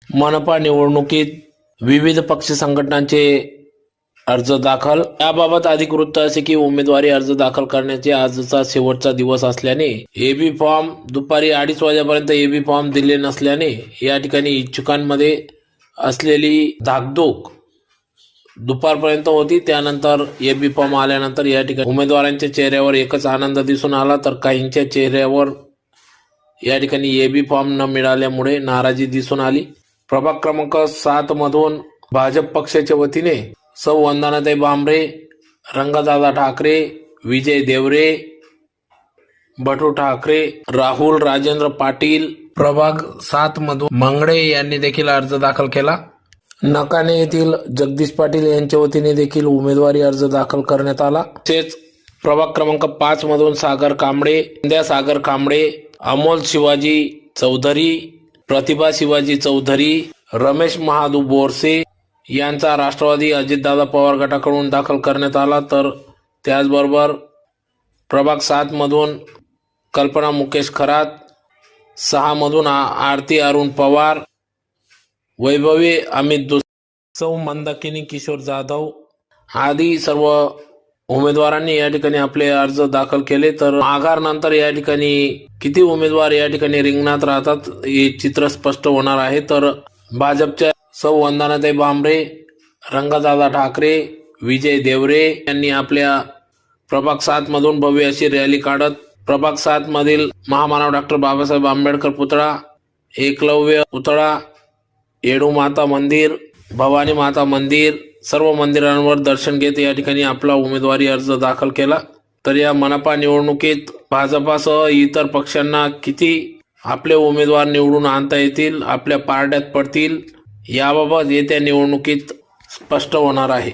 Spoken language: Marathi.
मनपा निवडणुकीत विविध पक्ष संघटनांचे अर्ज दाखल। याबाबत अधिक वृत्त असे की उमेदवारी अर्ज दाखल करण्याचे आजचा शेवटचा दिवस असल्याने एबी फॉर्म दुपारी 2:30 वाजेपर्यंत एबी फॉर्म दिले नसल्याने या ठिकाणी इच्छुकांमध्ये असलेली धाकधूक दुपारपर्यंत होती। त्यानंतर एबी फॉर्म आल्यानंतर या ठिकाणी उमेदवारांच्या चेहऱ्यावर एकच आनंद दिसून आला, तर काहींच्या चेहऱ्यावर या ठिकाणी एबी फॉर्म न मिळाल्यामुळे नाराजी दिसून आली। प्रभाग क्रमांक 7 मधून भाजप पक्षाच्या वतीने सौ वंदनाताई भांबरे, रंगदादा ठाकरे, विजय देवरे, बटू ठाकरे, राहुल राजेंद्र पाटील, प्रभाग 7 मधून मंगळे यांनी देखील अर्ज दाखल केला। नकाने येथील जगदीश पाटील यांच्या वतीने देखील उमेदवारी अर्ज दाखल करण्यात आला। तसेच प्रभाग क्रमांक 5 मधून सागर कांबळे, संध्या सागर कांबळे, अमोल शिवाजी चौधरी, प्रतिभा शिवाजी चौधरी, रमेश महादू बोरसे यांचा राष्ट्रवादी अजितदादा पवार गटाकडून दाखल करण्यात आला। तर त्याचबरोबर प्रभाग 7 मधून कल्पना मुकेश खरात, 6 मधून आरती अरुण पवार, वैभवी अमित दुस, सौ मंदाकिनी किशोर जाधव आदी सर्व उमेदवारांनी या ठिकाणी आपले अर्ज दाखल केले। तर माघारनंतर या ठिकाणी किती उमेदवार या ठिकाणी रिंगणात राहतात हे चित्र स्पष्ट होणार आहे। तर भाजपच्या सौ वंदनाताई भांबरे, रंगदादा ठाकरे, विजय देवरे यांनी आपल्या प्रभाग 7 मधून भव्य अशी रॅली काढत प्रभाग 7 मधील महामानव डॉक्टर बाबासाहेब आंबेडकर पुतळा, एकलव्य पुतळा, येडू माता मंदिर, भवानी माता मंदिर सर्व मंदिरांवर दर्शन घेत या ठिकाणी आपला उमेदवारी अर्ज दाखल केला। तर या मनपा निवडणुकीत भाजपासह इतर पक्षांना किती आपले उमेदवार निवडून आणता येतील, आपल्या पारड्यात पडतील, याबाबत येत्या निवडणुकीत स्पष्ट होणार आहे।